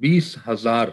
20,000,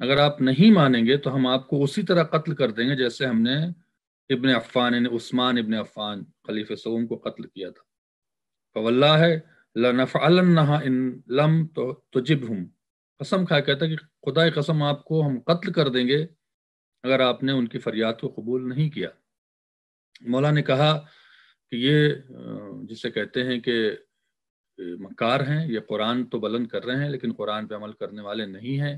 اگر آپ نہیں مانیں گے تو ہم آپ کو اسی طرح قتل کر دیں گے جیسے ہم نے ابن عفان یعنی عثمان ابن عفان خلیفہ سوم کو قتل کیا تھا. فواللہ لنفعلنها ان لم تجبهم، قسم کھا کہتا کہ خدا کی قسم آپ کو ہم قتل کر دیں گے اگر آپ نے ان کی فریاد کو قبول نہیں کیا. مولا نے کہا کہ یہ جسے کہتے ہیں کہ مکار ہیں، یہ قرآن تو بلند کر رہے ہیں لیکن قرآن پہ عمل کرنے والے نہیں ہیں.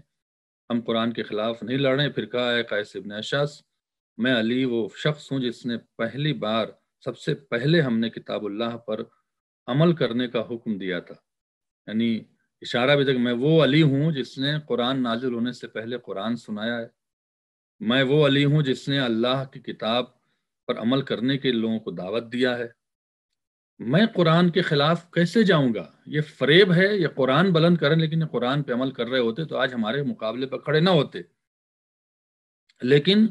ہم قرآن کے خلاف نہیں لڑ رہے. پھر کہا ہے قیس ابن اشعث، میں علی وہ شخص ہوں جس نے پہلی بار سب سے پہلے ہم نے کتاب اللہ پر عمل کرنے کا حکم دیا تھا. یعنی اشارہ بھی تک میں وہ علی ہوں جس نے قرآن نازل ہونے سے پہلے قرآن سنایا ہے. میں وہ علی ہوں جس نے اللہ کی کتاب پر عمل کرنے کے لوگوں کو دعوت دیا ہے. میں قرآن کے خلاف کیسے جاؤں گا؟ یہ فریب ہے. یہ قرآن بلند کریں لیکن یہ قرآن پہ عمل کر رہے ہوتے تو آج ہمارے مقابلے پر کھڑے نہ ہوتے. لیکن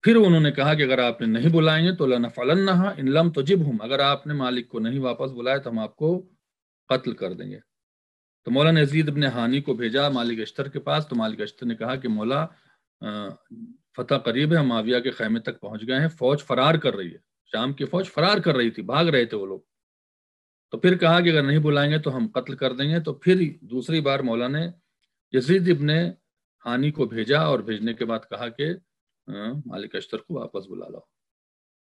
پھر انہوں نے کہا کہ اگر آپ نے نہیں بلائیں گے تو لنفعلنها ان لم تجبهم، اگر آپ نے مالک کو نہیں واپس بلایا تو ہم آپ کو قتل کر دیں گے. تو مولا نے یزید ابن ہانی کو بھیجا مالک اشتر کے پاس. تو مالک اشتر نے کہا کہ مولا فتح قریب ہے، معاویہ کے خیمے تک پہنچ گئے ہیں، فوج فرار کر رہی ہے. شام کی فوج فرار کر رہی تھی، بھاگ رہے تھے وہ لوگ. تو پھر کہا کہ اگر نہیں بلائیں گے تو ہم قتل کر دیں گے. تو پھر دوسری بار مولا نے یزید ابن ہانی کو بھیجا اور بھیجنے کے بعد کہا کہ مالک اشتر کو واپس بلا لاؤ.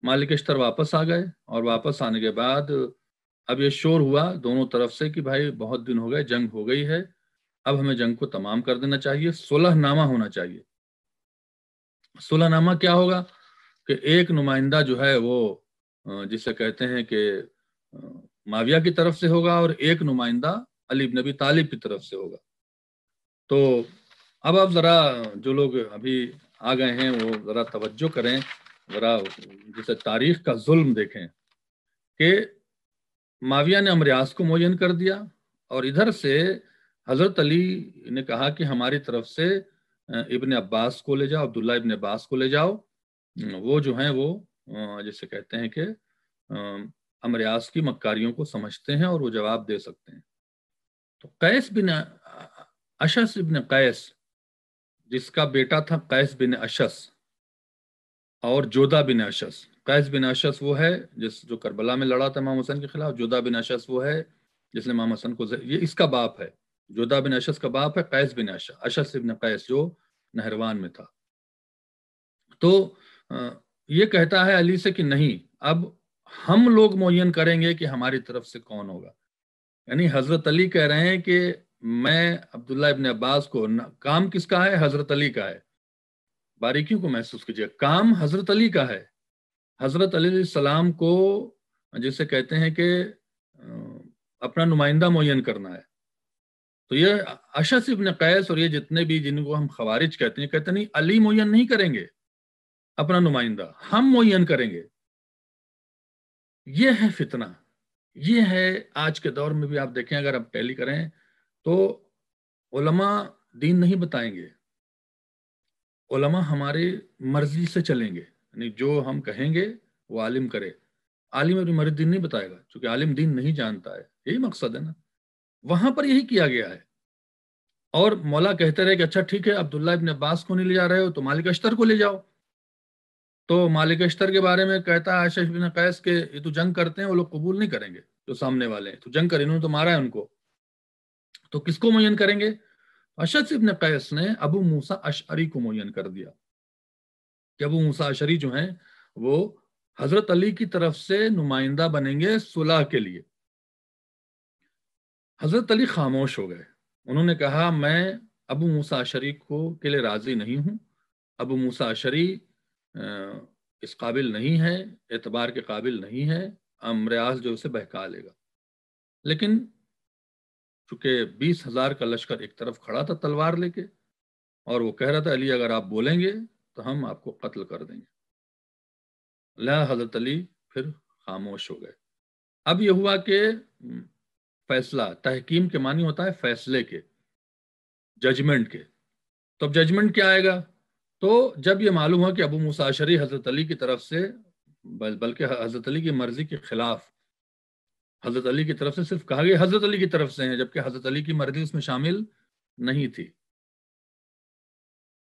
مالک اشتر واپس آ گئے اور واپس آنے کے بعد اب یہ شور ہوا دونوں طرف سے کہ بھائی بہت دن ہو گئے، جنگ ہو گئی ہے، اب ہمیں جنگ کو تمام کر دینا چاہیے، صلح نامہ ہونا چاہیے. صلح نامہ کیا ہوگا کہ ایک نمائندہ جو ہے وہ جسے کہتے ہیں کہ معاویہ کی طرف سے ہوگا اور ایک نمائندہ علی بن ابی طالب کی طرف سے ہوگا. تو اب ذرا جو لوگ ابھی آ گئے ہیں وہ ذرا توجہ کریں، ذرا جسے تاریخ کا ظلم دیکھیں کہ معاویہ نے امریاس کو معین کر دیا اور ادھر سے حضرت علی نے کہا کہ ہماری طرف سے ابن عباس کو لے جاؤ، عبداللہ ابن عباس کو لے جاؤ، وہ جو ہیں وہ جسے کہتے ہیں کہ امریاس کی مکاریوں کو سمجھتے ہیں اور وہ جواب دے سکتے ہیں. تو قیس بن اشعث ابن قیس جس کا بیٹا تھا قیس بن اشعث اور جودہ بن اشعث. قیس بن اشعث وہ ہے جو کربلا میں لڑا تھا امام حسین کے خلاف. جودہ بن اشعث وہ ہے جس نے امام حسین کو یہ اس کا باپ ہے. جودہ بن اشعث کا باپ ہے قیس بن اشعث ابن قیس جو نہروان میں تھا. تو یہ کہتا ہے علی سے کہ نہیں، اب ہم لوگ معین کریں گے کہ ہماری طرف سے کون ہوگا. یعنی حضرت علی کہہ رہے ہیں کہ میں عبداللہ ابن عباس کو، کام کس کا ہے؟ حضرت علی کا ہے. باریکیوں کو محسوس کیجیے، کام حضرت علی کا ہے. حضرت علی علیہ السلام کو جسے کہتے ہیں کہ اپنا نمائندہ معین کرنا ہے. تو یہ اشعث ابن قیس اور یہ جتنے بھی جن کو ہم خوارج کہتے ہیں، کہتے نہیں علی معین نہیں کریں گے اپنا نمائندہ، ہم معین کریں گے. یہ ہے فتنہ. یہ ہے آج کے دور میں بھی آپ دیکھیں، اگر آپ ٹیلی کریں تو علماء دین نہیں بتائیں گے، علماء ہماری مرضی سے چلیں گے. یعنی جو ہم کہیں گے وہ عالم کرے. عالم اپنی مرضی دین نہیں بتائے گا چونکہ عالم دین نہیں جانتا ہے. یہی مقصد ہے نا. وہاں پر یہی کیا گیا ہے. اور مولا کہتے رہے کہ اچھا ٹھیک ہے، عبداللہ ابن عباس کو نہیں لے جا رہے ہو تو مالک اشتر کو لے جاؤ. تو مالک اشتر کے بارے میں کہتا ہے اشعث بن قیس کہ یہ تو جنگ کرتے ہیں، وہ لوگ قبول نہیں کریں گے جو سامنے والے ہیں. تو جنگ کریں، انہوں نے تو مارا ہے ان کو، تو کس کو معین کریں گے؟ اشعث ابن قیس نے ابو موسیٰ اشعری کو معین کر دیا کہ ابو موسیٰ اشعری جو ہیں وہ حضرت علی کی طرف سے نمائندہ بنیں گے صلح کے لیے. حضرت علی خاموش ہو گئے. انہوں نے کہا میں ابو موسیٰ اشعری کے لیے راضی نہیں ہوں. ابو موسیٰ اشعری اس قابل نہیں ہے، اعتبار کے قابل نہیں ہے، امریاس جو اسے بہکا لے گا. لیکن چونکہ 20,000 کا لشکر ایک طرف کھڑا تھا تلوار لے کے اور وہ کہہ رہا تھا علی اگر آپ بولیں گے تو ہم آپ کو قتل کر دیں گے. حضرت علی پھر خاموش ہو گئے. اب یہ ہوا کہ فیصلہ، تحکیم کے معنی ہوتا ہے فیصلے کے، ججمنٹ کے. تو اب ججمنٹ کیا آئے گا؟ تو جب یہ معلوم ہوا کہ ابو موسیٰ اشعری حضرت علی کی طرف سے بلکہ حضرت علی کی مرضی کے خلاف، حضرت علی کی طرف سے صرف کہا گیا حضرت علی کی طرف سے ہیں جبکہ حضرت علی کی مرضی اس میں شامل نہیں تھی.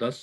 10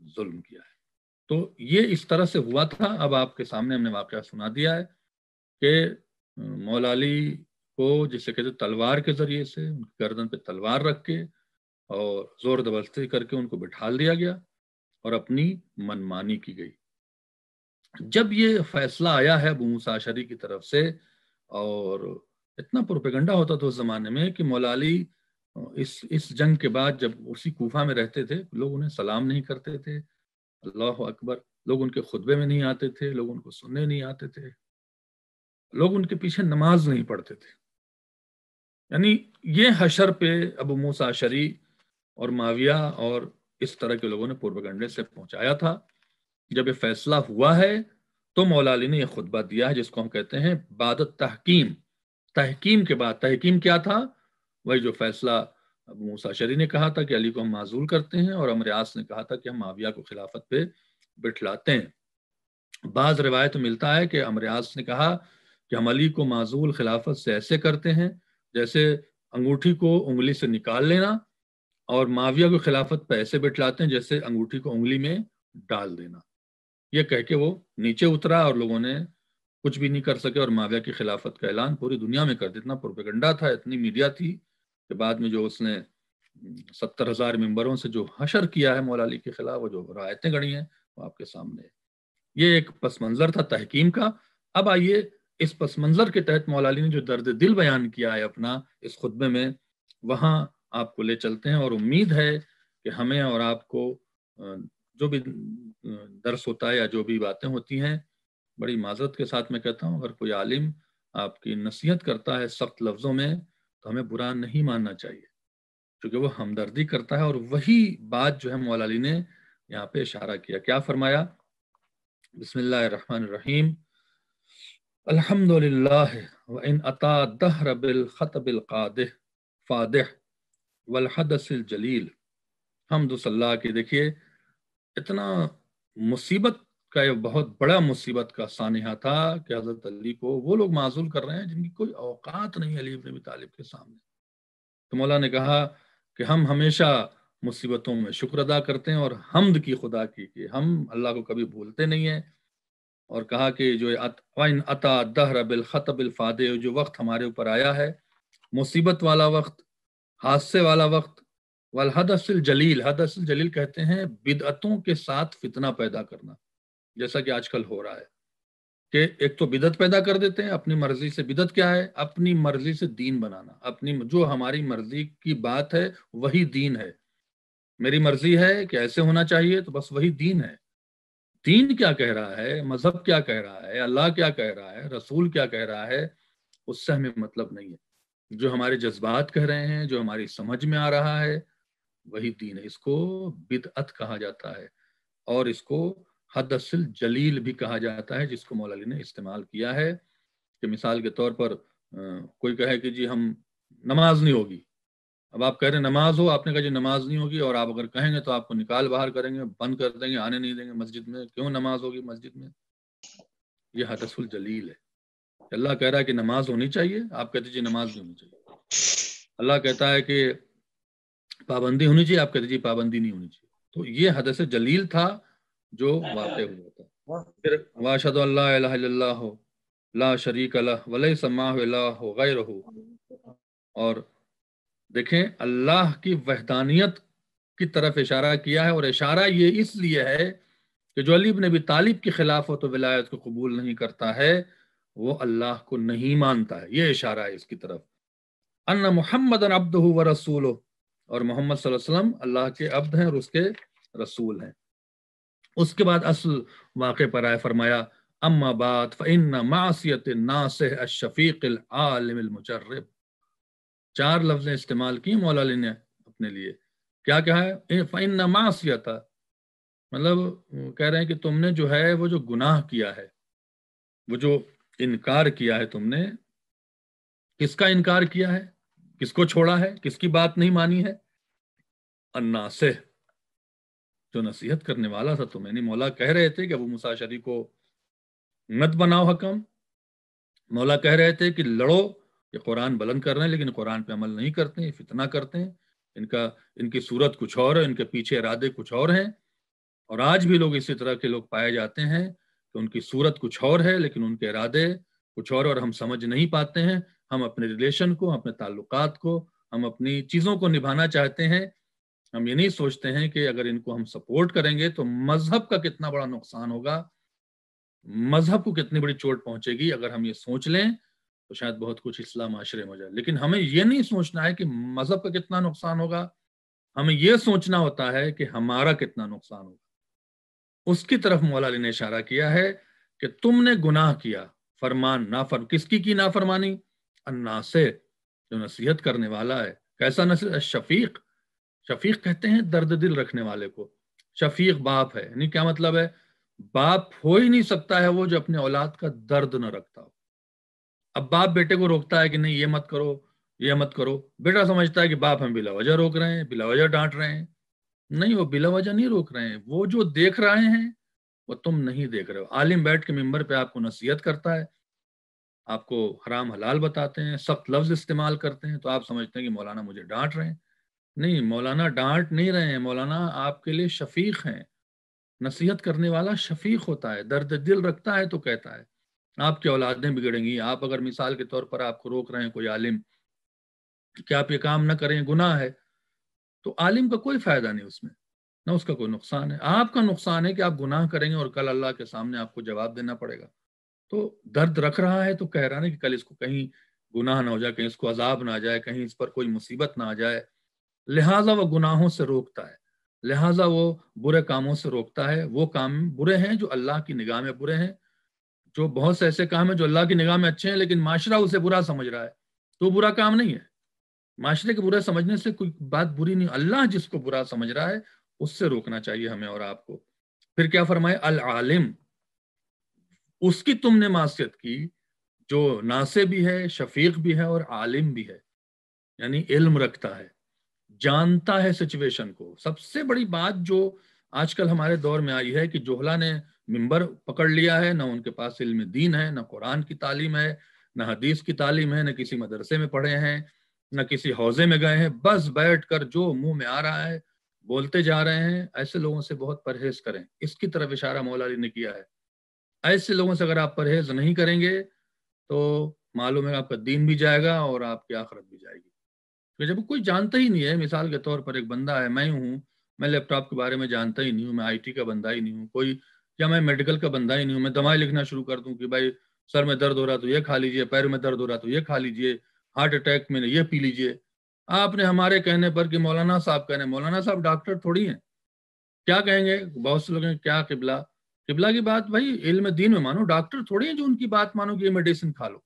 ظلم کیا ہے۔ تو یہ اس طرح سے ہوا تھا۔ اب آپ کے سامنے ہم نے واقعہ سنا دیا ہے کہ مولا علی کو جسے کہتے تلوار کے ذریعے سے ان کی گردن پہ تلوار رکھ کے اور زور زبردستی کر کے ان کو بٹھال دیا گیا اور اپنی منمانی کی گئی۔ جب یہ فیصلہ آیا ہے ابو موسیٰ اشعری کی طرف سے، اور اتنا پروپیگنڈا ہوتا تھا اس زمانے میں کہ مولا علی اس جنگ کے بعد جب اسی کوفہ میں رہتے تھے، لوگ انہیں سلام نہیں کرتے تھے، اللہ اکبر، لوگ ان کے خطبے میں نہیں آتے تھے، لوگ ان کو سننے نہیں آتے تھے، لوگ ان کے پیچھے نماز نہیں پڑھتے تھے۔ یعنی یہ حشر پہ ابو موسیٰ اشعری اور معاویہ اور اس طرح کے لوگوں نے پروپیگنڈے سے پہنچایا تھا۔ جب یہ فیصلہ ہوا ہے تو مولا علی نے یہ خطبہ دیا ہے جس کو ہم کہتے ہیں بعد تحکیم۔ تحکیم کے بعد، تحکیم کیا تھا؟ وہی جو فیصلہ ابو موسیٰ اشعری نے کہا تھا کہ علی کو ہم معزول کرتے ہیں، اور عمرو عاص نے کہا تھا کہ ہم معاویہ کو خلافت پہ بٹھلاتے ہیں۔ بعض روایت ملتا ہے کہ عمرو عاص نے کہا کہ ہم علی کو معزول خلافت سے ایسے کرتے ہیں جیسے انگوٹھی کو انگلی سے نکال لینا، اور معاویہ کو خلافت پہ ایسے بٹھلاتے ہیں جیسے انگوٹھی کو انگلی میں ڈال دینا۔ یہ کہہ کے وہ نیچے اترا اور لوگوں نے کچھ بھی نہیں کر سکے اور معاویہ کی خلافت کا اعلان پوری دنیا میں کر دیا۔ اتنا پروپیگنڈا تھا، اتنی میڈیا تھی کہ بعد میں جو اس نے 70,000 ممبروں سے جو حشر کیا ہے مولا علی کے خلاف، وہ جو رایتیں گڑی ہیں وہ آپ کے سامنے ہے۔ یہ ایک پس منظر تھا تحکیم کا۔ اب آئیے اس پس منظر کے تحت مولا علی نے جو درد دل بیان کیا ہے اپنا اس خطبے میں، وہاں آپ کو لے چلتے ہیں، اور امید ہے کہ ہمیں اور آپ کو جو بھی درس ہوتا ہے یا جو بھی باتیں ہوتی ہیں، بڑی معذرت کے ساتھ میں کہتا ہوں، اگر کوئی عالم آپ کی نصیحت کرتا ہے سخت لفظوں میں تو ہمیں برا نہیں ماننا چاہیے، کیونکہ وہ ہمدردی کرتا ہے۔ اور وہی بات جو ہے مولا علی نے یہاں پہ اشارہ کیا، کیا فرمایا؟ بسم اللہ الرحمن الرحیم، الحمد للہ وَإِنْ أَتَى الدَّهْرَ بِالْخَطَبِ الْقَادِحِ فَادِحِ وَالْحَدَثِ الْجَلِيلِ۔ حمد صلی اللہ کی۔ دیکھیے اتنا مصیبت کا، یہ بہت بڑا مصیبت کا سانحہ تھا کہ حضرت علی کو وہ لوگ معزول کر رہے ہیں جن کی کوئی اوقات نہیں علی بن ابی طالب کے سامنے۔ تو مولا نے کہا کہ ہم ہمیشہ مصیبتوں میں شکر ادا کرتے ہیں اور حمد کی خدا کی کہ ہم اللہ کو کبھی بھولتے نہیں ہیں، اور کہا کہ جو وَإِنْ أَتَى الدَّهْرَ بِالْخَطَبِ الْفَادِحِ، جو وقت ہمارے اوپر آیا ہے مصیبت والا وقت، حادثے والا وقت، والحدث الجلیل، حدث الجلیل کہتے ہیں بدعتوں کے ساتھ فتنہ پیدا کرنا، جیسا کہ آج کل ہو رہا ہے کہ ایک تو بدعت پیدا کر دیتے ہیں اپنی مرضی سے۔ بدعت کیا ہے؟ اپنی مرضی سے دین بنانا، اپنی جو ہماری مرضی کی بات ہے وہی دین ہے۔ میری مرضی ہے کہ ایسے ہونا چاہیے تو بس وہی دین ہے۔ دین کیا کہہ رہا ہے، مذہب کیا کہہ رہا ہے، اللہ کیا کہہ رہا ہے، رسول کیا کہہ رہا ہے، اس سے ہمیں مطلب نہیں ہے۔ جو ہمارے جذبات کہہ رہے ہیں، جو ہماری سمجھ میں آ رہا ہے، وہی دین ہے۔ اس کو بدعت کہا جاتا ہے، اور اس کو حدث الجلیل بھی کہا جاتا ہے، جس کو مولا علی نے استعمال کیا ہے کہ مثال کے طور پر کوئی کہے کہ جی ہم نماز نہیں ہوگی۔ اب آپ کہہ رہے ہیں نماز ہو، آپ نے کہا جی نماز نہیں ہوگی، اور آپ اگر کہیں گے تو آپ کو نکال باہر کریں گے، بند کر دیں گے، آنے نہیں دیں گے مسجد میں۔ کیوں نماز ہوگی مسجد میں؟ یہ حدث الجلیل ہے۔ اللہ کہہ رہا ہے کہ نماز ہونی چاہیے، آپ کہتے جی نماز نہیں ہونی چاہیے۔ اللہ کہتا ہے کہ پابندی ہونی چاہیے، آپ کہتے جی پابندی نہیں ہونی چاہیے۔ تو یہ حدث جلیل تھا جو واقع ہوا تھا۔ پھر واشهد ان لا الہ الا اللہ لا شریک لہ ولیس معہ الہ غیرہ، اور دیکھیں اللہ کی وحدانیت کی طرف اشارہ کیا ہے، اور اشارہ یہ اس لیے ہے کہ جو علی بن ابی طالب کی خلافت و ولایت کو قبول نہیں کرتا ہے وہ اللہ کو نہیں مانتا ہے۔ یہ اشارہ ہے اس کی طرف، ان محمد عبدہ و رسولہ، اور محمد صلی اللہ علیہ وسلم اللہ کے عبد ہیں اور اس کے رسول ہیں۔ اس کے بعد اصل واقع پر آئے، فرمایا اما بعد فإن معصیت الناصح الشفیق العالم المجرب۔ 4 لفظیں استعمال کی مولا علی نے اپنے لیے۔ کیا کہا ہے؟ فإن معصیت، مطلب کہہ رہے ہیں کہ تم نے جو ہے وہ جو گناہ کیا ہے، وہ جو انکار کیا ہے، تم نے کس کا انکار کیا ہے، کس کو چھوڑا ہے، کس کی بات نہیں مانی ہے؟ الناصح، جو نصیحت کرنے والا تھا تمہیں۔ نہیں، مولا کہہ رہے تھے کہ ابو موسیٰ اشعری کو مت بناؤ حکم، مولا کہہ رہے تھے کہ لڑو، یہ قرآن بلند کر رہے ہیں لیکن قرآن پہ عمل نہیں کرتے ہیں، فتنہ کرتے ہیں، ان کی صورت کچھ اور ہے، ان کے پیچھے ارادے کچھ اور ہیں۔ اور آج بھی لوگ اسی طرح کے لوگ پائے جاتے ہیں کہ ان کی صورت کچھ اور ہے لیکن ان کے ارادے کچھ اور ہم سمجھ نہیں پاتے ہیں. ہم اپنے ریلیشن کو، اپنے تعلقات کو، ہم اپنی چیزوں کو نبھانا چاہتے ہیں. ہم یہ نہیں سوچتے ہیں کہ اگر ان کو ہم سپورٹ کریں گے تو مذہب کا کتنا بڑا نقصان ہوگا، مذہب کو کتنی بڑی چوٹ پہنچے گی. اگر ہم یہ سوچ لیں تو شاید بہت کچھ اصلاح معاشرے میں ہو جائے. لیکن ہمیں یہ نہیں سوچنا ہے کہ مذہب کا کتنا نقصان ہوگا، ہمیں یہ سوچنا ہوتا ہے کہ ہمارا کتنا نقصان ہوگا. اس کی طرف مولا علی نے اشارہ کیا ہے کہ تم نے گناہ کیا، فرمان کس کی نافرمانی؟ الناس سے، جو نصیحت کرنے والا ہے. کیسا نصیحت؟ شفیق. شفیق کہتے ہیں درد دل رکھنے والے کو. شفیق باپ ہے، یعنی کیا مطلب ہے؟ باپ ہو ہی نہیں سکتا ہے وہ جو اپنے اولاد کا درد نہ رکھتا ہو. اب باپ بیٹے کو روکتا ہے کہ نہیں یہ مت کرو، یہ مت کرو، بیٹا سمجھتا ہے کہ باپ ہم بلا وجہ روک رہے ہیں، بلا وجہ ڈانٹ رہے ہیں. نہیں، وہ بلا وجہ نہیں روک رہے ہیں، وہ جو دیکھ رہے ہیں وہ تم نہیں دیکھ رہے ہو. عالم بیٹھ کے ممبر پہ آپ کو نصیحت کرتا ہے، آپ کو حرام حلال بتاتے ہیں، سخت لفظ استعمال کرتے ہیں، تو آپ سمجھتے ہیں کہ مولانا مجھے ڈانٹ رہے ہیں. نہیں، مولانا ڈانٹ نہیں رہے ہیں، مولانا آپ کے لیے شفیق ہیں. نصیحت کرنے والا شفیق ہوتا ہے، درد دل رکھتا ہے تو کہتا ہے. آپ کی اولادیں بگڑیں گی. آپ اگر مثال کے طور پر آپ کو روک رہے ہیں کوئی عالم کہ آپ یہ کام نہ کریں، گناہ ہے، تو عالم کا کوئی فائدہ نہیں اس میں، نہ اس کا کوئی نقصان ہے. آپ کا نقصان ہے کہ آپ گناہ کریں گے اور کل اللہ کے سامنے آپ کو جواب دینا پڑے گا. تو درد رکھ رہا ہے تو کہہ رہا ہے کہ کل اس کو کہیں گناہ نہ ہو جائے، کہیں اس کو عذاب نہ آ جائے، کہیں اس پر کوئی مصیبت نہ آ جائے. لہٰذا وہ گناہوں سے روکتا ہے، لہٰذا وہ برے کاموں سے روکتا ہے. وہ کام برے ہیں جو اللہ کی نگاہ میں برے ہیں. جو بہت سے ایسے کام ہیں جو اللہ کی نگاہ میں اچھے ہیں لیکن معاشرہ اسے برا سمجھ رہا ہے، تو برا کام نہیں ہے. معاشرے کے برا سمجھنے سے کوئی بات بری نہیں. اللہ جس کو برا سمجھ رہا ہے اس سے روکنا چاہیے ہمیں اور آپ کو. پھر کیا فرمائے؟ العالم، اس کی تم نے معصیت کی جو ناصح بھی ہے، شفیق بھی ہے اور عالم بھی ہے، یعنی علم رکھتا ہے، جانتا ہے سچویشن کو. سب سے بڑی بات جو آج کل ہمارے دور میں آئی ہے کہ جوہلا نے ممبر پکڑ لیا ہے، نہ ان کے پاس علم دین ہے، نہ قرآن کی تعلیم ہے، نہ حدیث کی تعلیم ہے، نہ کسی مدرسے میں پڑھے ہیں، نہ کسی حوزے میں گئے ہیں. بس بیٹھ کر جو منہ میں آ رہا ہے بولتے جا رہے ہیں. ایسے لوگوں سے بہت پرہیز کریں. اس کی طرف اشارہ مولا علی نے کیا ہے. ایسے لوگوں سے اگر آپ پرہیز نہیں کریں گے تو معلوم ہے آپ کا دین بھی جائے گا اور آپ کی آخرت بھی جائے گی. کہ جب کوئی جانتا ہی نہیں ہے، مثال کے طور پر ایک بندہ ہے، میں ہوں، میں لیپ ٹاپ کے بارے میں جانتا ہی نہیں ہوں، میں آئی ٹی کا بندہ ہی نہیں ہوں کوئی، یا میں میڈیکل کا بندہ ہی نہیں ہوں. میں دوائی لکھنا شروع کر دوں کہ بھائی سر میں درد ہو رہا تو یہ کھا لیجئے، پیر میں درد ہو رہا تو یہ کھا لیجئے، ہارٹ اٹیک میں یہ پی لیجئے. آپ نے ہمارے کہنے پر کہ مولانا صاحب کہنے، مولانا صاحب ڈاکٹر تھوڑی ہیں. کیا کہیں گے بہت سے لوگ ہیں، کیا قبلہ قبلہ کی بات؟ بھائی علم دین میں مانو، ڈاکٹر تھوڑی ہیں جو ان کی بات مانو کہ یہ میڈیسن کھا لو.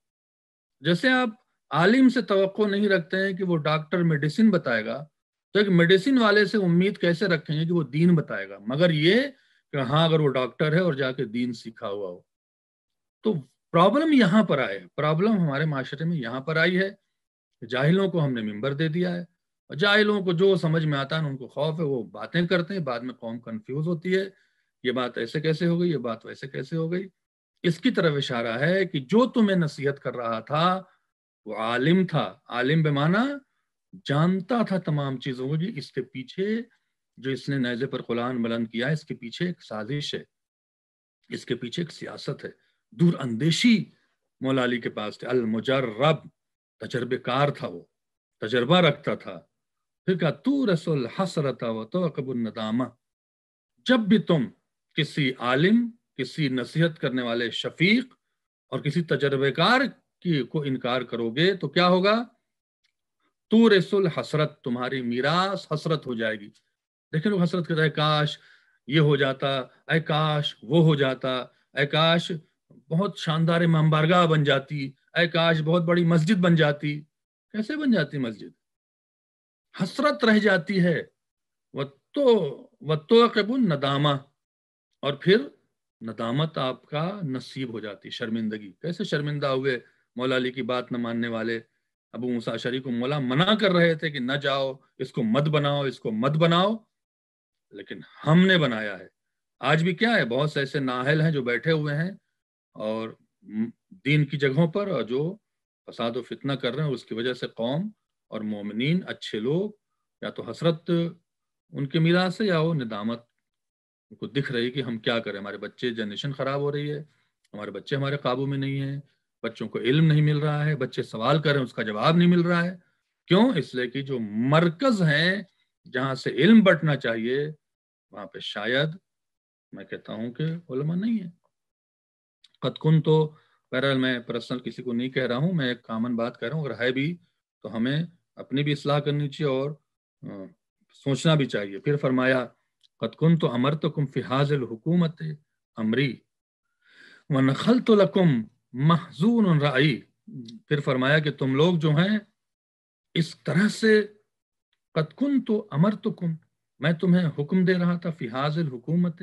جیسے آپ عالم سے توقع نہیں رکھتے ہیں کہ وہ ڈاکٹر میڈیسن بتائے گا، تو ایک میڈیسن والے سے امید کیسے رکھیں گے کہ وہ دین بتائے گا، مگر یہ کہ ہاں اگر وہ ڈاکٹر ہے اور جا کے دین سیکھا ہوا ہو. تو پرابلم یہاں پر آئے، پرابلم ہمارے معاشرے میں یہاں پر آئی ہے. جاہلوں کو ہم نے ممبر دے دیا ہے، اور جاہلوں کو جو سمجھ میں آتا ہے ان کو خوف ہے، وہ باتیں کرتے ہیں، بعد میں قوم کنفیوز ہوتی ہے، یہ بات ایسے کیسے ہو گئی، یہ بات ویسے کیسے ہو گئی. اس کی طرف اشارہ ہے کہ جو تمہیں نصیحت کر رہا تھا وہ عالم تھا. عالم بمانا جانتا تھا تمام چیزوں کو. جی اس کے پیچھے جو اس نے نیزے پر قرآن بلند کیا ہے، اس کے پیچھے ایک سازش ہے، اس کے پیچھے ایک سیاست ہے. دور اندیشی مولا علی کے پاس تھے. المجرب، تجربے کار تھا، وہ تجربہ رکھتا تھا. پھر کہا تو رسول حسرت و توقب الندامہ. جب بھی تم کسی عالم، کسی نصیحت کرنے والے شفیق اور کسی تجربے کار کی کو انکار کرو گے تو کیا ہوگا؟ تو رسول حسرت، تمہاری میراث حسرت ہو جائے گی. دیکھیں لوگ حسرت کرتا ہے، کاش یہ ہو جاتا، اے کاش وہ ہو جاتا، اے کاش بہت شاندار امام بارگاہ بن جاتی، اے کاش بہت بڑی مسجد بن جاتی. کیسے بن جاتی مسجد؟ حسرت رہ جاتی ہے. وَتُوَقِبُ الندامہ، اور پھر ندامت آپ کا نصیب ہو جاتی، شرمندگی. کیسے شرمندہ ہوئے مولا علی کی بات نہ ماننے والے؟ ابو موسیٰ اشعری کو مولا منع کر رہے تھے کہ نہ جاؤ، اس کو مت بناؤ، اس کو مت بناؤ، لیکن ہم نے بنایا ہے. آج بھی کیا ہے، بہت سے ایسے نااہل ہیں جو بیٹھے ہوئے ہیں اور دین کی جگہوں پر، اور جو فساد و فتنہ کر رہے ہیں. اس کی وجہ سے قوم اور مومنین، اچھے لوگ، یا تو حسرت ان کے میراث سے یا وہ ندامت ان کو دکھ رہی کہ ہم کیا کریں، ہمارے بچے، جنریشن خراب ہو رہی ہے، ہمارے بچے ہمارے قابو میں نہیں ہیں، بچوں کو علم نہیں مل رہا ہے، بچے سوال کریں اس کا جواب نہیں مل رہا ہے. کیوں؟ اس لیے کہ جو مرکز ہیں جہاں سے علم بٹنا چاہیے وہاں پہ شاید میں کہتا ہوں کہ علماء نہیں ہے. قد کن تو بہرحال میں پرسنل کسی کو نہیں کہہ رہا ہوں، میں ایک کامن بات کہہ رہا ہوں، اگر ہے بھی تو ہمیں اپنی بھی اصلاح کرنی چاہیے اور سوچنا بھی چاہیے. پھر فرمایا قد کنت امرتکم فی ھذ الحکومت امری ونخلت لکم محزون رائی. پھر فرمایا کہ تم لوگ جو ہیں اس طرح سے قد کنت امرتکم، میں تمہیں حکم دے رہا تھا، فی ھذ الحکومت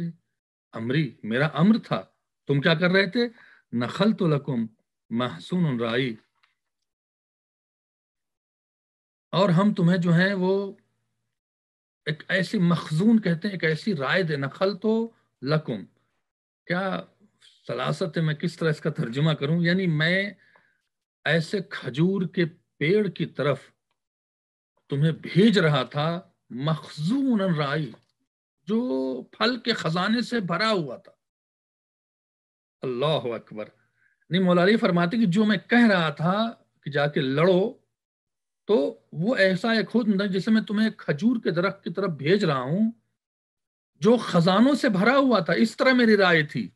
امری، میرا امر تھا، تم کیا کر رہے تھے؟ نخلت لکم محسون رائی، اور ہم تمہیں جو ہے وہ ایک ایسی مخزون کہتے ہیں، ایک ایسی رائے دے. نخل تو لکم، کیا سلاست ہے، میں کس طرح اس کا ترجمہ کروں، یعنی میں ایسے کھجور کے پیڑ کی طرف تمہیں بھیج رہا تھا، مخزون رائی، جو پھل کے خزانے سے بھرا ہوا تھا. اللہ اکبر. نہیں، مولا علی فرماتے کہ جو میں کہہ رہا تھا کہ جا کے لڑو، تو وہ ایسا ایک خود جسے میں تمہیں کھجور کے درخت کی طرف بھیج رہا ہوں جو خزانوں سے بھرا ہوا تھا، اس طرح میری رائے تھی.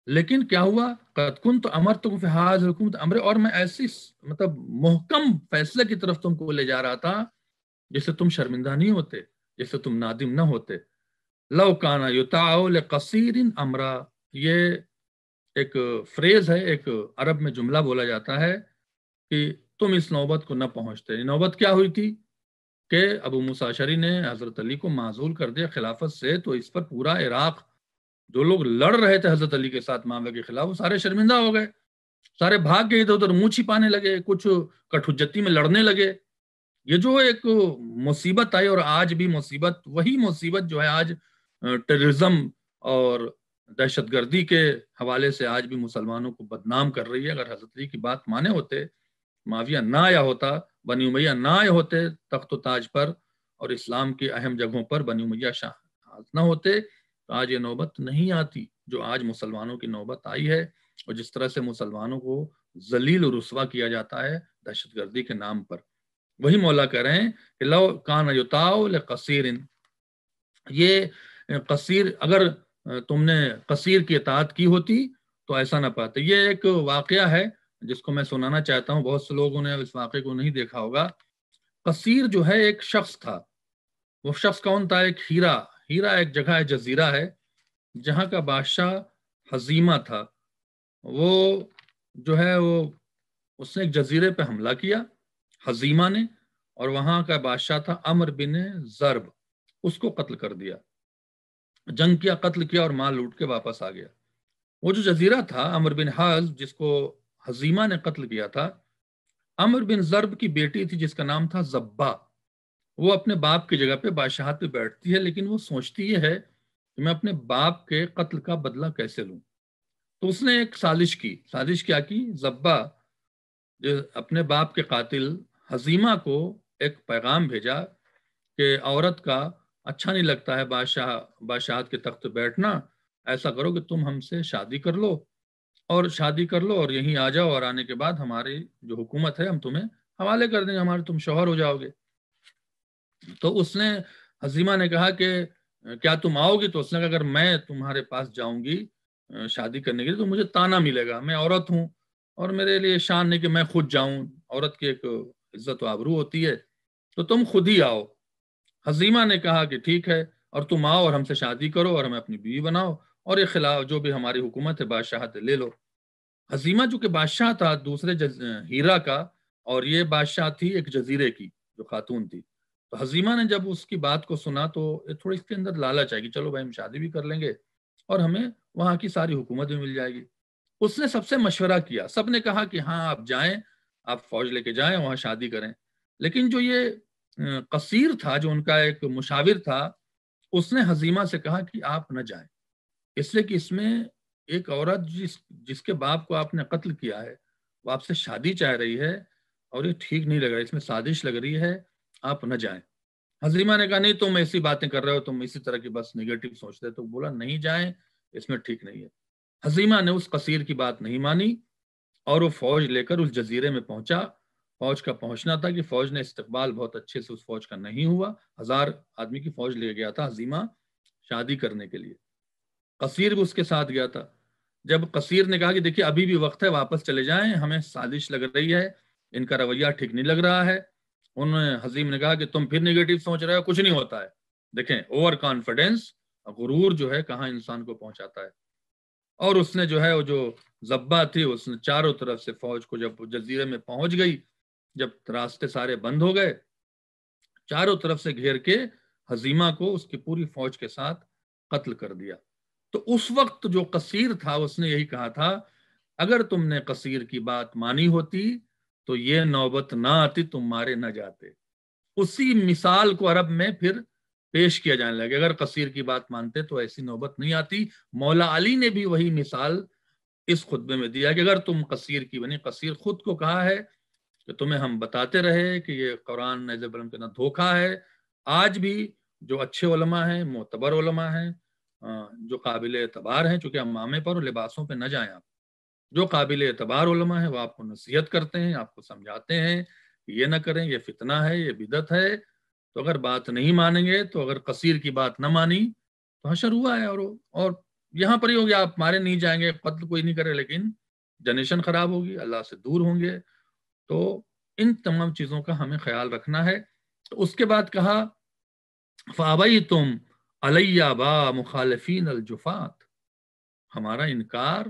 لیکن کیا ہوا؟ قد کنت امرتکم فی ھذ الحکومت امر، اور میں ایسی مطلب محکم فیصلے کی طرف تم کو لے جا رہا تھا جس سے تم شرمندہ نہیں ہوتے، جس سے تم نادم نہ ہوتے. لو کان یطاع لقصیر امرا، یہ ایک فریز ہے، ایک عرب میں جملہ بولا جاتا ہے کہ تم اس نوبت کو نہ پہنچتے. نوبت کیا ہوئی تھی کہ ابو موسیٰ اشعری نے حضرت علی کو معزول کر دیا خلافت سے، تو اس پر پورا عراق، جو لوگ لڑ رہے تھے حضرت علی کے ساتھ معاویہ کے خلاف، وہ سارے شرمندہ ہو گئے، سارے بھاگ کے ادھر ادھر منہ چھپانے لگے، کچھ کٹ حجتی میں لڑنے لگے. یہ جو ایک مصیبت آئی، اور آج بھی مصیبت، وہی مصیبت جو ہے آج ٹیررزم اور دہشت گردی کے حوالے سے آج بھی مسلمانوں کو بدنام کر رہی ہے. اگر حضرت علی کی بات مانے ہوتے، معاویہ نہ آیا ہوتا، بنی امیہ نہ آئے ہوتے تخت و تاج پر، اور اسلام کی اہم جگہوں پر بنی امیہ شاہ نہ ہوتے، تو آج یہ نوبت نہیں آتی جو آج مسلمانوں کی نوبت آئی ہے، اور جس طرح سے مسلمانوں کو ذلیل و رسوا کیا جاتا ہے دہشت گردی کے نام پر. وہی مولا کہہ رہے ہیں کہ لو کان یطاع لقصیر، یہ قصیر، اگر تم نے قصیر کی اطاعت کی ہوتی تو ایسا نہ پاتے. یہ ایک واقعہ ہے جس کو میں سنانا چاہتا ہوں، بہت سے لوگوں نے اس واقعے کو نہیں دیکھا ہوگا. قصیر جو ہے ایک شخص تھا. وہ شخص کون تھا؟ ایک ہیرا. ہیرا ایک جگہ ہے، جزیرہ ہے، جہاں کا بادشاہ حزیمہ تھا. وہ جو ہے وہ اس نے ایک جزیرے پہ حملہ کیا، حزیمہ نے، اور وہاں کا بادشاہ تھا عمر بن ضرب، اس کو قتل کر دیا. جنگ کیا، قتل کیا، اور مال لوٹ کے واپس آ گیا. وہ جو جزیرہ تھا عمر بن حاز، جس کو حزیمہ نے قتل کیا تھا، عمر بن ضرب کی بیٹی تھی جس کا نام تھا زبا. وہ اپنے باپ کی جگہ پہ بادشاہت پہ بیٹھتی ہے، لیکن وہ سوچتی یہ ہے کہ میں اپنے باپ کے قتل کا بدلہ کیسے لوں. تو اس نے ایک سازش کی. سازش کیا کی؟ زبا جو اپنے باپ کے قاتل حزیمہ کو ایک پیغام بھیجا کہ عورت کا اچھا نہیں لگتا ہے بادشاہت کے تخت بیٹھنا، ایسا کرو کہ تم ہم سے شادی کر لو، اور شادی کر لو اور یہیں آ جاؤ، اور آنے کے بعد ہماری جو حکومت ہے ہم تمہیں حوالے کر دیں گے، ہمارے تم شوہر ہو جاؤ گے. تو اس نے، حزیمہ نے کہا کہ کیا تم آؤ گی؟ تو اس نے کہا اگر میں تمہارے پاس جاؤں گی شادی کرنے کے لیے تو مجھے تانا ملے گا، میں عورت ہوں اور میرے لیے شان نہیں کہ میں خود جاؤں، عورت کی ایک عزت و آبرو ہوتی ہے، تو تم خود ہی آؤ. حزیمہ نے کہا کہ ٹھیک ہے، اور تم آؤ اور ہم سے شادی کرو اور ہمیں اپنی بیوی بناؤ، اور یہ خلاف جو بھی ہماری حکومت ہے بادشاہت لے لو. حزیمہ جو کہ بادشاہ تھا دوسرے ہیرا کا، اور یہ بادشاہ تھی ایک جزیرے کی جو خاتون تھی. تو حزیمہ نے جب اس کی بات کو سنا تو تھوڑی اس کے اندر لالچ آئے کہ چلو بھائی ہم شادی بھی کر لیں گے اور ہمیں وہاں کی ساری حکومت بھی مل جائے گی. اس نے سب سے مشورہ کیا، سب نے کہا کہ ہاں آپ جائیں، آپ فوج لے کے جائیں، وہاں شادی کریں. لیکن جو یہ قصیر تھا، جو ان کا ایک مشاور تھا، اس نے حزیمہ سے کہا کہ آپ نہ جائیں، اس لیے کہ اس میں ایک عورت جس کے باپ کو آپ نے قتل کیا ہے، وہ آپ سے شادی چاہ رہی ہے، اور یہ ٹھیک نہیں لگ رہا، اس میں سازش لگ رہی ہے، آپ نہ جائیں. حزیمہ نے کہا نہیں تم ایسی باتیں کر رہے ہو، تم اسی طرح کی بس نگیٹو سوچ رہے، تو بولا نہیں جائیں، اس میں ٹھیک نہیں ہے۔ حزیمہ نے اس قصیر کی بات نہیں مانی اور وہ فوج لے کر اس جزیرے میں پہنچا۔ فوج کا پہنچنا تھا کہ فوج نے استقبال بہت اچھے سے اس فوج کا نہیں ہوا، 1000 آدمی کی فوج لے گیا تھا حزیمہ شادی کرنے کے لیے، قصیر بھی اس کے ساتھ گیا تھا۔ جب قصیر نے کہا کہ دیکھیے ابھی بھی وقت ہے، واپس چلے جائیں، ہمیں سازش لگ رہی ہے، ان کا رویہ ٹھیک نہیں لگ رہا ہے، انہوں نے حزیم نے کہا کہ تم پھر نگیٹو سوچ رہے ہو، کچھ نہیں ہوتا ہے۔ دیکھیں اوور کانفیڈنس، غرور جو ہے کہاں انسان کو پہنچاتا ہے۔ اور اس نے جو ہے وہ جو زبہ تھی، اس نے چاروں طرف سے فوج کو، جب جزیرے میں پہنچ گئی، جب راستے سارے بند ہو گئے، چاروں طرف سے گھیر کے حزیمہ کو اس کی پوری فوج کے ساتھ قتل کر دیا۔ تو اس وقت جو قصیر تھا اس نے یہی کہا تھا اگر تم نے قصیر کی بات مانی ہوتی تو یہ نوبت نہ آتی، تم مارے نہ جاتے۔ اسی مثال کو عرب میں پھر پیش کیا جانے لگا، اگر قصیر کی بات مانتے تو ایسی نوبت نہیں آتی۔ مولا علی نے بھی وہی مثال اس خطبے میں دیا کہ اگر تم قصیر کی بنی، قصیر خود کو کہا ہے کہ تمہیں ہم بتاتے رہے کہ یہ قرآن نیز بلم کے نہ دھوکا ہے۔ آج بھی جو اچھے علماء ہیں، معتبر علماء ہیں، جو قابل اعتبار ہیں، چونکہ امامے پر اور لباسوں پہ نہ جائیں آپ، جو قابل اعتبار علماء ہیں وہ آپ کو نصیحت کرتے ہیں، آپ کو سمجھاتے ہیں کہ یہ نہ کریں، یہ فتنہ ہے، یہ بدعت ہے۔ تو اگر بات نہیں مانیں گے، تو اگر قصیر کی بات نہ مانی تو حشر ہوا ہے، اور یہاں پر ہی ہو گیا، آپ مارے نہیں جائیں گے، قتل کوئی نہیں کرے، لیکن جنریشن خراب ہوگی، اللہ سے دور ہوں گے۔ تو ان تمام چیزوں کا ہمیں خیال رکھنا ہے۔ تو اس کے بعد کہا فَأَبَيْتُمْ عَلَيَّ بَا مُخَالِفِينَ الْجُفَاتِ، ہمارا انکار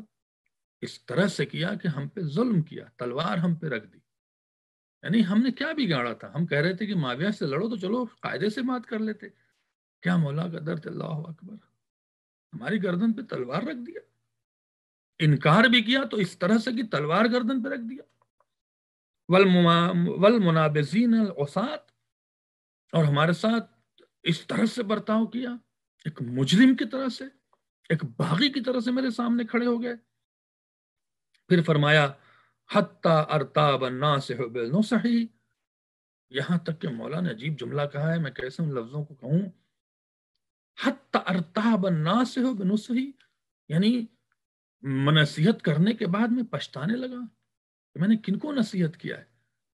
اس طرح سے کیا کہ ہم پہ ظلم کیا، تلوار ہم پہ رکھ دی۔ یعنی ہم نے کیا بگاڑا تھا؟ ہم کہہ رہے تھے کہ معاویہ سے لڑو تو چلو قاعدے سے بات کر لیتے، کیا مولا کا درد، اللہ اکبر، ہماری گردن پہ تلوار رکھ دیا۔ انکار بھی کیا تو اس طرح سے کہ تلوار گردن پہ رکھ دیا۔ والمنابذین العصاة، اور ہمارے ساتھ اس طرح سے برتاؤ کیا، ایک مجرم کی طرح سے، ایک باغی کی طرح سے میرے سامنے کھڑے ہو گئے۔ پھر فرمایا حتی ارتاب الناس بالنصح، یہاں تک کہ مولا نے عجیب جملہ کہا ہے، میں کیسے ان لفظوں کو کہوں، حتی ارتاب الناس بالنصح، یعنی نصیحت کرنے کے بعد میں پچھتانے لگا کہ میں نے کن کو نصیحت کیا ہے۔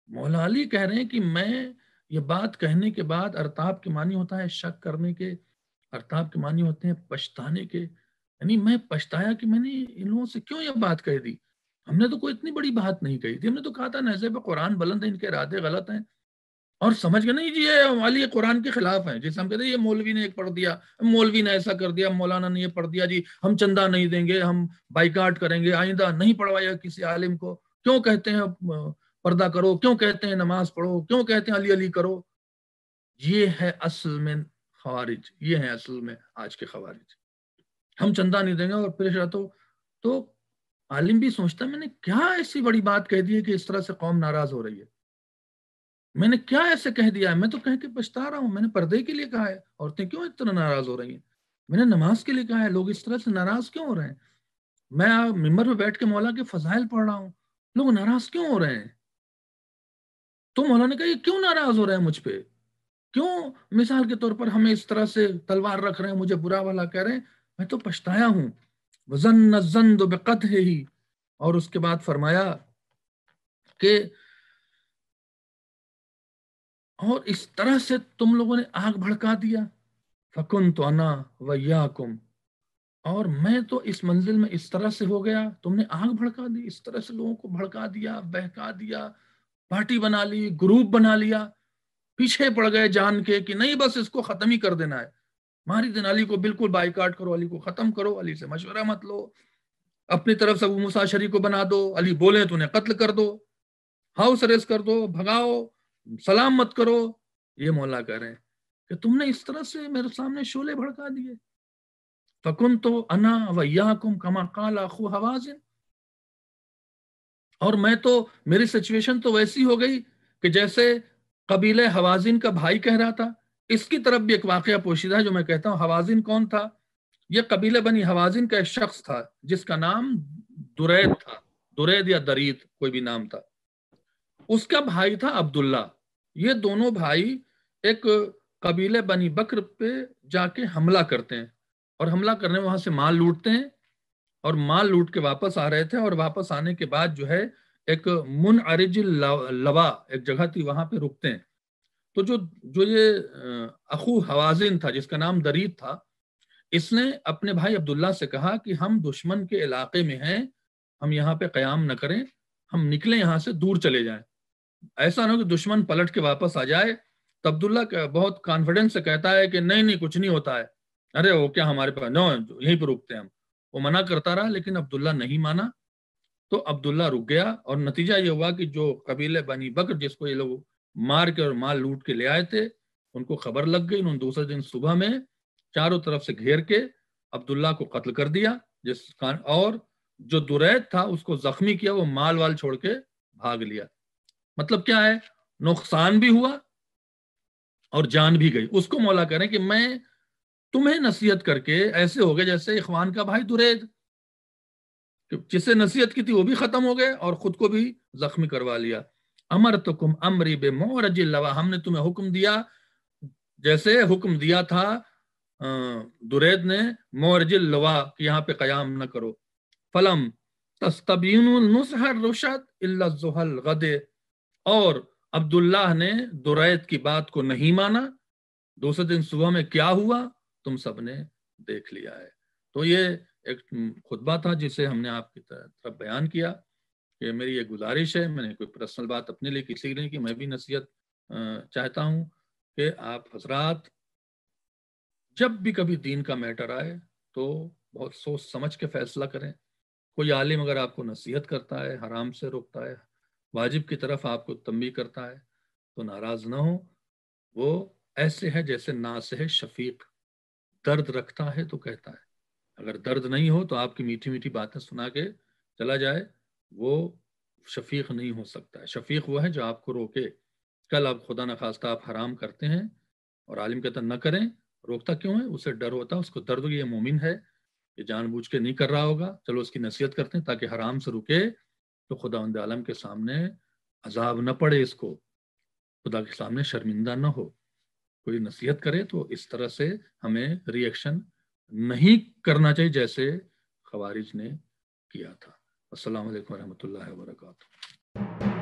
مولا علی کہہ رہے ہیں کہ میں یہ بات کہنے کے بعد، ارتاب کے معنی ہوتا ہے شک کرنے کے، ارتاب کے معنی ہوتے ہیں پچھتانے کے، یعنی میں پچھتایا کہ میں نے ان لوگوں سے کیوں یہ بات کہہ دی، ہم نے تو کوئی اتنی بڑی بات نہیں کہی تھی، ہم نے تو کہا تھا نیزے پہ قرآن بلند ہے، ان کے ارادے غلط ہیں، اور سمجھ گئے نہیں جی یہ علی قرآن کے خلاف ہیں، جیسے ہم کہتے ہیں یہ مولوی نے ایک پڑھ دیا، مولوی نے ایسا کر دیا، مولانا نے یہ پڑھ دیا، جی ہم چندہ نہیں دیں گے، ہم بائیکاٹ کریں گے، آئندہ نہیں پڑھوایا کسی عالم کو، کیوں کہتے ہیں پردہ کرو، کیوں کہتے ہیں نماز پڑھو، کیوں کہتے ہیں علی علی کرو۔ یہ ہے اصل میں خوارج، یہ ہے اصل میں آج کے خوارج۔ ہم چندہ نہیں دیں گے اور پیش رہتا تو عالم بھی سوچتا ہے میں نے کیا ایسی بڑی بات کہہ دی ہے کہ اس طرح سے قوم ناراض ہو رہی ہے، میں نے کیا ایسے کہہ دیا ہے، میں تو کہہ کے پچھتا رہا ہوں، میں نے پردے کے لیے کہا ہے، عورتیں کیوں اتنا ناراض ہو رہی ہیں، میں نے نماز کے لیے کہا ہے، لوگ اس طرح سے ناراض کیوں ہو رہے ہیں، میں ممبر پہ بیٹھ کے مولا کے فضائل پڑھ رہا ہوں، لوگ ناراض کیوں ہو رہے ہیں۔ تو مولا نے کہا یہ کیوں ناراض ہو رہے ہیں مجھ پہ، کیوں مثال کے طور پر ہمیں اس طرح سے تلوار رکھ رہے ہیں، مجھے برا والا کہہ رہے ہیں، میں تو پچھتایا ہوں۔ وَظَنَّ الظَّنُّ بِقَدْحِهِ، اور اس کے بعد فرمایا کہ اور اس طرح سے تم لوگوں نے آگ بھڑکا دیا، فَكُنْتُ أَنَا وَإِيَّاكُمْ، اور میں تو اس منزل میں اس طرح سے ہو گیا، تم نے آگ بھڑکا دی، اس طرح سے لوگوں کو بھڑکا دیا، بہکا دیا، پارٹی بنا لی، گروپ بنا لیا، پیچھے پڑ گئے جان کے کہ نہیں بس اس کو ختم ہی کر دینا ہے، ماری دن علی کو بالکل بائیکاٹ کرو، علی کو ختم کرو، علی سے مشورہ مت لو، اپنی طرف سے ابو موسیٰ اشعری کو بنا دو، علی بولے تو انہیں قتل کر دو، ہاؤس اریسٹ کر دو، بھگاؤ، سلام مت کرو۔ یہ مولا کہہ رہے ہیں کہ تم نے اس طرح سے میرے سامنے شعلے بھڑکا دیے۔ فَكُنْتُ أَنَا وَإِيَّاكُمْ كَمَا قَالَ أَخُو حَوَازِنَ، اور میں تو، میری سچویشن تو ویسی ہو گئی کہ جیسے قبیلہ حوازن کا بھائی کہہ رہا تھا۔ اس کی طرف بھی ایک واقعہ پوشیدہ ہے جو میں کہتا ہوں۔ حوازن کون تھا؟ یہ قبیلہ بنی حوازن کا ایک شخص تھا جس کا نام درید تھا، درید یا درید کوئی بھی نام تھا، اس کا بھائی تھا عبداللہ۔ یہ دونوں بھائی ایک قبیلے بنی بکر پہ جا کے حملہ کرتے ہیں، اور حملہ کرنے وہاں سے مال لوٹتے ہیں، اور مال لوٹ کے واپس آ رہے تھے، اور واپس آنے کے بعد جو ہے ایک منعرج اللوا ایک جگہ تھی، وہاں پہ رکتے ہیں۔ تو جو یہ اخو حوازن تھا جس کا نام درید تھا، اس نے اپنے بھائی عبداللہ سے کہا کہ ہم دشمن کے علاقے میں ہیں، ہم یہاں پہ قیام نہ کریں، ہم نکلیں یہاں سے، دور چلے جائیں، ایسا نہ ہو کہ دشمن پلٹ کے واپس آ جائے۔ تو عبداللہ بہت کانفیڈنس سے کہتا ہے کہ نہیں نہیں، کچھ نہیں ہوتا ہے، ارے وہ کیا ہمارے پاس، نو یہیں پہ رکتے ہیں ہم۔ وہ منع کرتا رہا لیکن عبداللہ نہیں مانا، تو عبداللہ رک گیا، اور نتیجہ یہ ہوا کہ جو قبیلے بنی بکر جس کو یہ لوگ مار کے اور مال لوٹ کے لے آئے تھے، ان کو خبر لگ گئی، انہوں نے دوسرے دن صبح میں چاروں طرف سے گھیر کے عبداللہ کو قتل کر دیا، اور جو درید تھا اس کو زخمی کیا، وہ مال وال چھوڑ کے بھاگ لیا۔ مطلب کیا ہے، نقصان بھی ہوا اور جان بھی گئی۔ اس کو مولا کریں کہ میں تمہیں نصیحت کر کے ایسے ہو گئے جیسے اخوان کا بھائی درید، جسے نصیحت کی تھی وہ بھی ختم ہو گئے اور خود کو بھی زخمی کروا لیا۔ امرتکم امری بمعرج اللوا، ہم نے تمہیں حکم دیا جیسے حکم دیا تھا درید نے معرج اللوا کہ یہاں پہ قیام نہ کرو۔ فلم تستبینوا النصح الرشد الا الزحل الغد، اور عبداللہ نے درید کی بات کو نہیں مانا۔ دوسرے دن صبح میں کیا ہوا تم سب نے دیکھ لیا ہے۔ تو یہ ایک خطبہ تھا جسے ہم نے آپ کی طرف بیان کیا کہ میری یہ گزارش ہے، میں نے کوئی پرسنل بات اپنے لیے کسی لیے کہ میں بھی نصیحت چاہتا ہوں کہ آپ حضرات جب بھی کبھی دین کا میٹر آئے تو بہت سوچ سمجھ کے فیصلہ کریں۔ کوئی عالم اگر آپ کو نصیحت کرتا ہے، حرام سے روکتا ہے، واجب کی طرف آپ کو تنبیہ کرتا ہے، تو ناراض نہ ہو۔ وہ ایسے ہے جیسے ناصح شفیق، درد رکھتا ہے تو کہتا ہے، اگر درد نہیں ہو تو آپ کی میٹھی میٹھی باتیں سنا کے چلا جائے، وہ شفیق نہیں ہو سکتا ہے۔ شفیق وہ ہے جو آپ کو روکے۔ کل آپ خدا نخواستہ آپ حرام کرتے ہیں اور عالم کہتا نہ کریں، روکتا کیوں ہے؟ اسے ڈر ہوتا ہے، اس کو درد، یہ مومن ہے، یہ جان بوجھ کے نہیں کر رہا ہوگا، چلو اس کی نصیحت کرتے ہیں تاکہ حرام سے رکے، تو خداوند عالم کے سامنے عذاب نہ پڑے، اس کو خدا کے سامنے شرمندہ نہ ہو۔ کوئی نصیحت کرے تو اس طرح سے ہمیں ری ایکشن نہیں کرنا چاہیے جیسے خوارج نے کیا تھا۔ السلام علیکم ورحمۃ اللہ وبرکاتہ۔